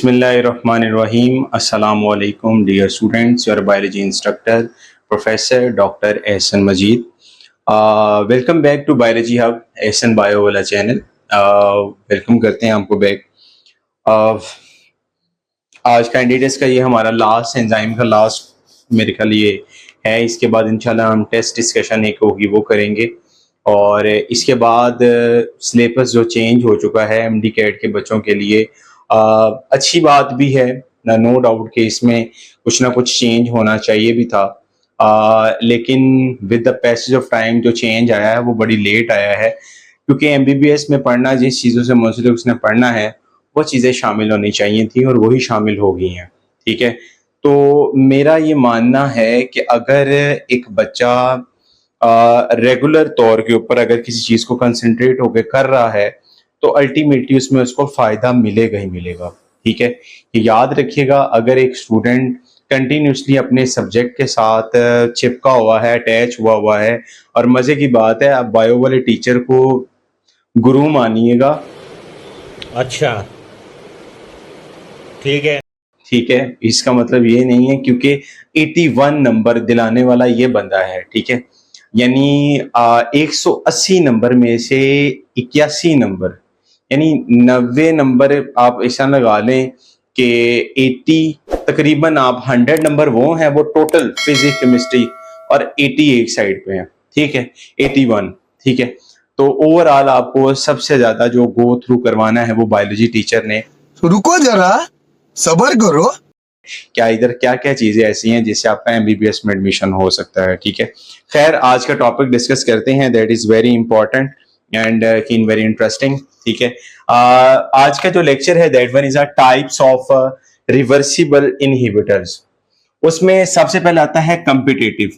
बिस्मिल्लाहिर्रहमानिर्रहीम। अस्सलामु अलैकुम dear students, your biology instructor professor doctor Ehsan Majeed. Welcome back to biology hub Ehsan bio वाला channel. Welcome करते हैं आपको बैक। आज कैंडिडेट्स का ये हमारा लास्ट एंजाइम का लास्ट मेरे ख्याल ये है। इसके बाद इंशाल्लाह हम टेस्ट डिस्कशन एक होगी वो करेंगे, और इसके बाद सिलेबस जो चेंज हो चुका है एमडी कैट के बच्चों के लिए अच्छी बात भी है, नो डाउट कि इसमें कुछ ना कुछ चेंज होना चाहिए भी था, लेकिन with the passage of time जो चेंज आया है वो बड़ी लेट आया है, क्योंकि एमबीबीएस में पढ़ना जिस चीज़ों से मुंसलिक उसने पढ़ना है वो चीज़ें शामिल होनी चाहिए थी और वही शामिल हो गई हैं। ठीक है, तो मेरा ये मानना है कि अगर एक बच्चा रेगुलर तौर के ऊपर अगर किसी चीज़ को कंसंट्रेट होकर कर रहा है तो अल्टीमेटली उसमें उसको फ़ायदा मिलेगा ही मिलेगा। ठीक है, ये याद रखिएगा। अगर एक स्टूडेंट कंटिन्यूसली अपने सब्जेक्ट के साथ चिपका हुआ है, अटैच हुआ है, और मज़े की बात है आप बायो वाले टीचर को गुरु मानिएगा। अच्छा, ठीक है। ठीक है, इसका मतलब ये नहीं है क्योंकि 81 नंबर दिलाने वाला ये बंदा है। ठीक है, यानी 180 नंबर में से 81 नंबर यानी 90 नंबर आप ऐसा लगा लें कि 80 तकरीबन आप 100 नंबर वो हैं, वो टोटल फिजिक्स केमिस्ट्री, और 80 एक साइड पे हैं। ठीक है, 81। ठीक है, तो ओवरऑल आपको सबसे ज्यादा जो गो थ्रू करवाना है वो बायोलॉजी टीचर ने। रुको जरा, सबर करो। क्या इधर क्या क्या चीजें ऐसी हैं जिससे आपका एमबीबीएस में एडमिशन हो सकता है। ठीक है, खैर आज का टॉपिक डिस्कस करते हैं, that is very important and कीन वेरी इंटरेस्टिंग। ठीक है, आज का जो लेक्चर है that one is a types of reversible inhibitors. उसमें सबसे पहले आता है कम्पिटिटिव।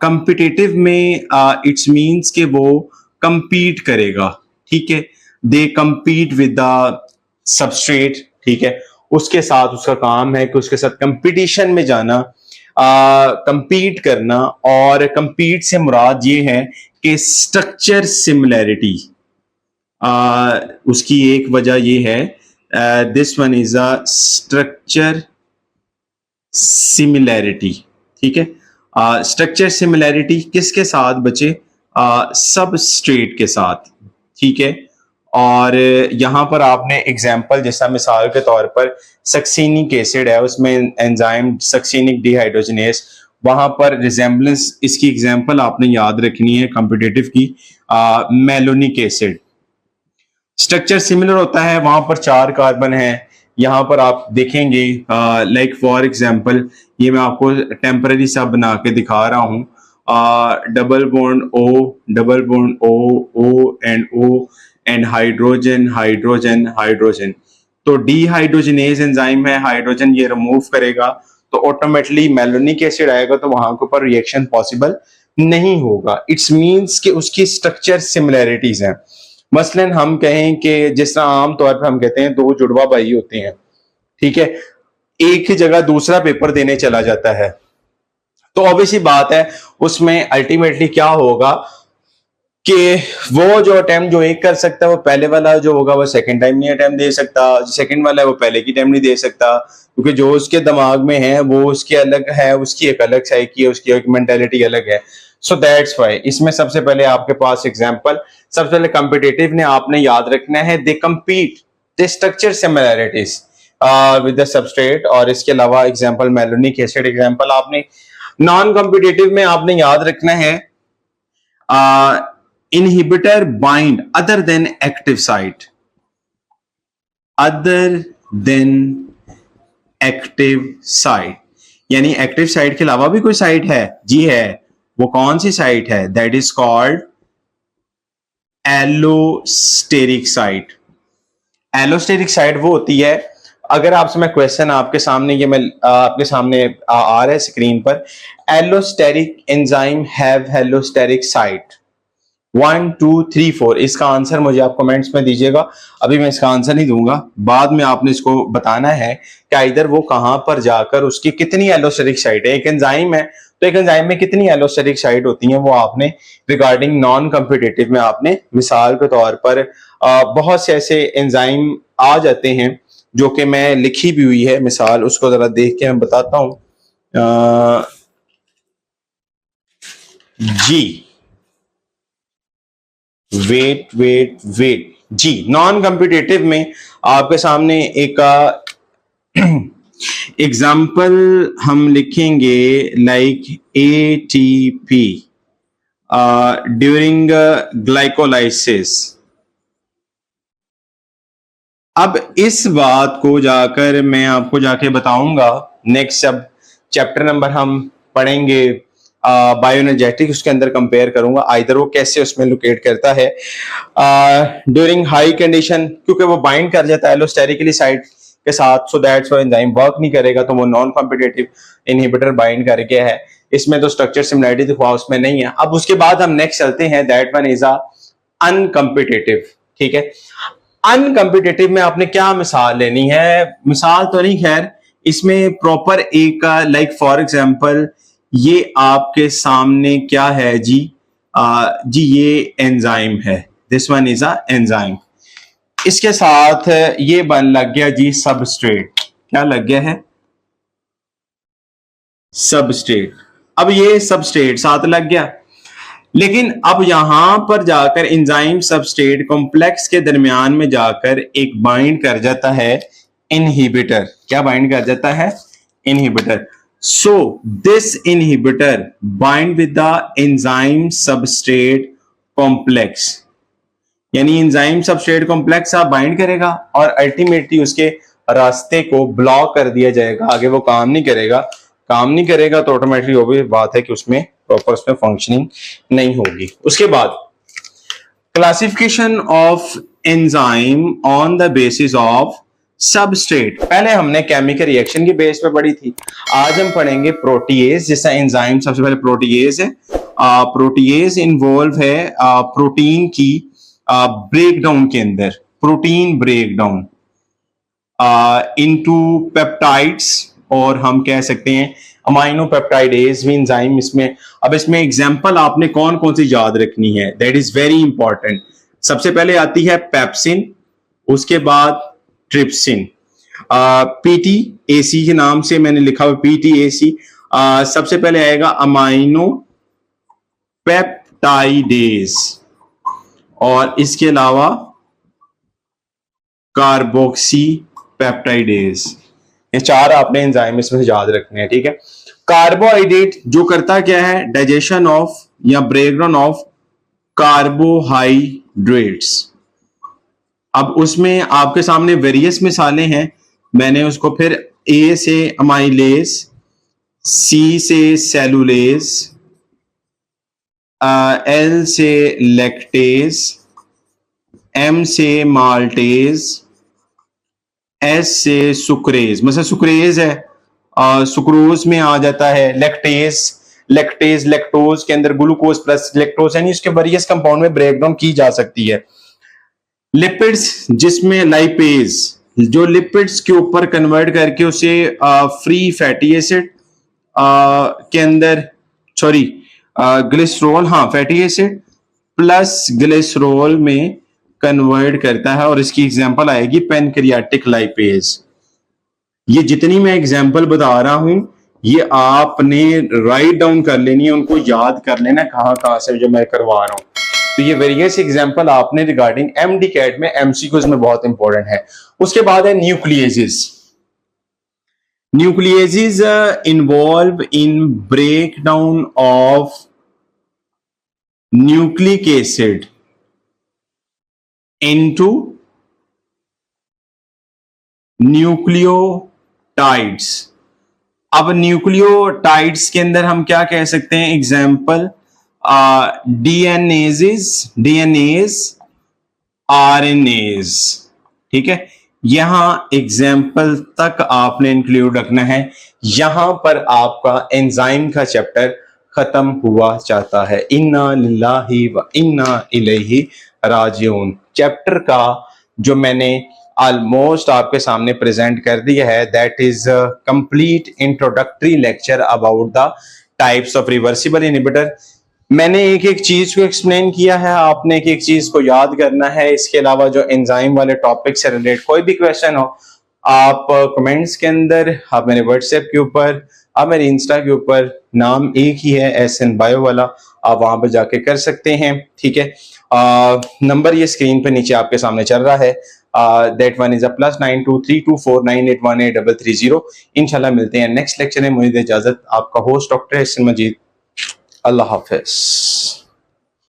कम्पिटिटिव में इट्स मींस कि वो कंपीट करेगा। ठीक है, they compete with the substrate. ठीक है, उसके साथ उसका काम है कि उसके साथ कंपटीशन में जाना, कंपीट करना, और कंपीट से मुराद ये है कि स्ट्रक्चर सिमिलैरिटी। उसकी एक वजह ये है, this one is a structure similarity. ठीक है, स्ट्रक्चर सिमिलैरिटी किसके साथ बचे? सबस्ट्रेट के साथ। ठीक है, और यहाँ पर आपने एग्जाम्पल जैसा मिसाल के तौर पर सक्सीनिक एसिड है, उसमें एंजाइम सक्सीनिक डिहाइड्रोजनेस, वहां पर रिजेम्बलेंस, इसकी एग्जाम्पल आपने याद रखनी है कॉम्पिटिटिव की। मेलोनिक एसिड स्ट्रक्चर सिमिलर होता है, वहां पर 4 कार्बन है। यहाँ पर आप देखेंगे लाइक फॉर एग्जाम्पल, ये मैं आपको टेम्पररी सा बना के दिखा रहा हूँ। Double bond O O and O and hydrogen hydrogen hydrogen. तो डीहाइड्रोजनेज एंजाइम है, हाइड्रोजन ये रिमूव करेगा तो ऑटोमेटिकली मेलोनिक एसिड आएगा, तो वहां के ऊपर रिएक्शन पॉसिबल नहीं होगा। इट्स मींस कि उसकी स्ट्रक्चर सिमिलैरिटीज हैं। मसलन हम कहें कि जिस तरह आमतौर पर हम कहते हैं 2 जुड़वा भाई होते हैं। ठीक है, एक ही जगह दूसरा पेपर देने चला जाता है, तो ऑब्वियसली बात है उसमें अल्टीमेटली क्या होगा कि वो जो अटेम्प्ट जो एक कर सकता है वो पहले वाला जो होगा वो सेकंड टाइम नहीं अटेम्प्ट दे सकता, सेकंड वाला है वो पहले की टाइम नहीं दे सकता, क्योंकि जो उसके दिमाग में है वो उसके अलग है, उसकी एक अलग साइकी है, उसकी एक मेंटालिटी अलग है। सो दैट्स व्हाई इसमें सबसे पहले आपके पास एग्जांपल, सबसे पहले कॉम्पिटिटिव ने आपने याद रखना है they compete the structure similarities with the substrate, और इसके अलावा एग्जांपल मेलोनिक एसिड एग्जांपल आपने। नॉन कॉम्पिटिटिव में आपने याद रखना है inhibitor bind other than active site, other than active site, यानी एक्टिव साइट के अलावा भी कोई साइट है? जी है। वो कौन सी साइट है? That is called allosteric site. Allosteric site वो होती है, अगर आपसे मैं क्वेश्चन आपके सामने, ये मैं आपके सामने आ रहा है स्क्रीन पर, allosteric enzyme have allosteric site 1 2 3 4, इसका आंसर मुझे आप कमेंट्स में दीजिएगा। अभी मैं इसका आंसर नहीं दूंगा, बाद में आपने इसको बताना है कि इधर वो कहां पर जाकर उसकी कितनी एलोस्टेरिक साइट है। एक एंजाइम है तो एक एंजाइम में कितनी एलोस्टेरिक साइट होती हैं वो आपने रिगार्डिंग नॉन कॉम्पिटिटिव में आपने मिसाल के तौर पर बहुत से ऐसे एंजाइम आ जाते हैं जो कि मैं लिखी भी हुई है मिसाल, उसको जरा देख के मैं बताता हूं। जी, वेट जी, नॉन कॉम्पिटिटिव में आपके सामने एक एग्जाम्पल हम लिखेंगे, लाइक एटीपी ड्यूरिंग ग्लाइकोलाइसिस। अब इस बात को जाकर मैं आपको जाके बताऊंगा नेक्स्ट, जब चैप्टर नंबर हम पढ़ेंगे बायोएनर्जेटिक, उसके अंदर कंपेयर करूंगा आइदर वो कैसे उसमें लोकेट करता है ड्यूरिंग हाई कंडीशन, क्योंकि वो बाइंड कर जाता है एलोस्टेरिकली साइड के साथ, so that's why enzyme work नहीं करेगा, तो वो नॉन कॉम्पिटिटिव इनहिबिटर बाइंड करके है। इसमें तो स्ट्रक्चर सिमिलैरिटी दिखा उसमें नहीं है। अब उसके बाद हम नेक्स्ट चलते हैं, दैट वन इज अनकॉम्पिटिटिव। ठीक है, अनकॉम्पिटिटिव में आपने क्या मिसाल लेनी है, मिसाल तो नहीं, खैर इसमें प्रॉपर एक लाइक फॉर एग्जांपल ये आपके सामने क्या है जी, जी ये एंजाइम है, this one is a enzyme. इसके साथ ये बन लग गया जी सबस्ट्रेट, क्या लग गया है, सबस्ट्रेट। अब ये सबस्ट्रेट साथ लग गया, लेकिन अब यहां पर जाकर एंजाइम सबस्ट्रेट कॉम्प्लेक्स के दरमियान में जाकर एक बाइंड कर जाता है इनहिबिटर। क्या बाइंड कर जाता है, inhibitor. So this inhibitor bind with the enzyme substrate complex, यानी एंजाइम सबस्ट्रेट कॉम्प्लेक्स आप बाइंड करेगा और अल्टीमेटली उसके रास्ते को ब्लॉक कर दिया जाएगा, आगे वो काम नहीं करेगा। काम नहीं करेगा तो ऑटोमेटिकली वो भी बात है कि उसमें प्रॉपर उसमें फंक्शनिंग नहीं होगी। उसके बाद classification of enzyme on the basis of substrate, पहले हमने केमिकल रिएक्शन के बेस पे पढ़ी थी, आज हम पढ़ेंगे प्रोटीएज। जैसा एंजाइम सबसे पहले प्रोटीएज है, प्रोटीएज इन्वॉल्व है प्रोटीन की ब्रेकडाउन के अंदर, प्रोटीन ब्रेकडाउन इनटू पेप्टाइड्स, और हम कह सकते हैं अमाइनो पेप्टाइडेज भी एंजाइम इसमें। अब इसमें एग्जांपल आपने कौन कौन सी याद रखनी है, दैट इज वेरी इंपॉर्टेंट। सबसे पहले आती है पेप्सिन, उसके बाद ट्रिप्सिन, पीटीएसी के नाम से मैंने लिखा हुआ पीटीएसी। सबसे पहले आएगा अमाइनो पेप्टाइडेज, और इसके अलावा कार्बोक्सी पेप्टाइडेज। ये चार आपने एंजाइम इसमें याद रखने हैं। ठीक है, कार्बोहाइड्रेट जो करता क्या है, डाइजेशन ऑफ या ब्रेकडाउन ऑफ कार्बोहाइड्रेट्स। अब उसमें आपके सामने वेरियस मिसालें हैं, मैंने उसको फिर ए से अमाइलेज, सी से सेलुलेज, एल से लैक्टेज, एम से माल्टेज, एस से सुक्रेज, मतलब सुक्रेज है, सुक्रोज में आ जाता है लैक्टेज, लैक्टेज लैक्टोज के अंदर ग्लूकोज प्लस लैक्टोज, यानी इसके वेरियस कंपाउंड में ब्रेकडाउन की जा सकती है। लिपिड्स जिसमें लाइपेज, जो लिपिड्स के ऊपर कन्वर्ट करके उसे फ्री फैटी एसिड के अंदर, सॉरी ग्लिसरॉल, हाँ फैटी एसिड प्लस ग्लिसरॉल में कन्वर्ट करता है, और इसकी एग्जांपल आएगी पैनक्रियाटिक लाइपेज। ये जितनी मैं एग्जांपल बता रहा हूं ये आपने राइट डाउन कर लेनी है, उनको याद कर लेना कहां कहां से जो मैं करवा रहा हूं। तो ये वेरियस एग्जांपल आपने रिगार्डिंग एमडी कैट में एमसीक्यूज में बहुत इंपॉर्टेंट है। उसके बाद है nucleases. Nucleases involve in breakdown of nucleic acid into nucleotides. अब न्यूक्लियोटाइड्स के अंदर हम क्या कह सकते हैं, एग्जाम्पल डीएनएज, आरएनएज। ठीक है, यहां एग्जाम्पल तक आपने इंक्लूड रखना है, यहां पर आपका एंजाइम का चैप्टर खत्म हुआ जाता है। इन्ना लिल्लाहि व इन्ना इलैहि राजिऊन चैप्टर का जो मैंने ऑलमोस्ट आपके सामने प्रेजेंट कर दिया है, that is complete introductory lecture about the types of reversible inhibitor. मैंने एक एक चीज को एक्सप्लेन किया है, आपने एक एक चीज को याद करना है। इसके अलावा जो एंजाइम वाले टॉपिक से रिलेटेड कोई भी क्वेश्चन हो आप कमेंट्स के अंदर, आप मेरे व्हाट्सएप के ऊपर, आप मेरे इंस्टा के ऊपर, नाम एक ही है SN बायो वाला, आप वहां पर जाके कर सकते हैं, ठीक है। नंबर ये स्क्रीन पर नीचे आपके सामने चल रहा है, दैट वन इज +923249818330। इंशाल्लाह मिलते हैं नेक्स्ट लेक्चर में। मुझे इजाजत, आपका होस्ट डॉक्टर एहसन मजीद। अल्लाह हाफिज।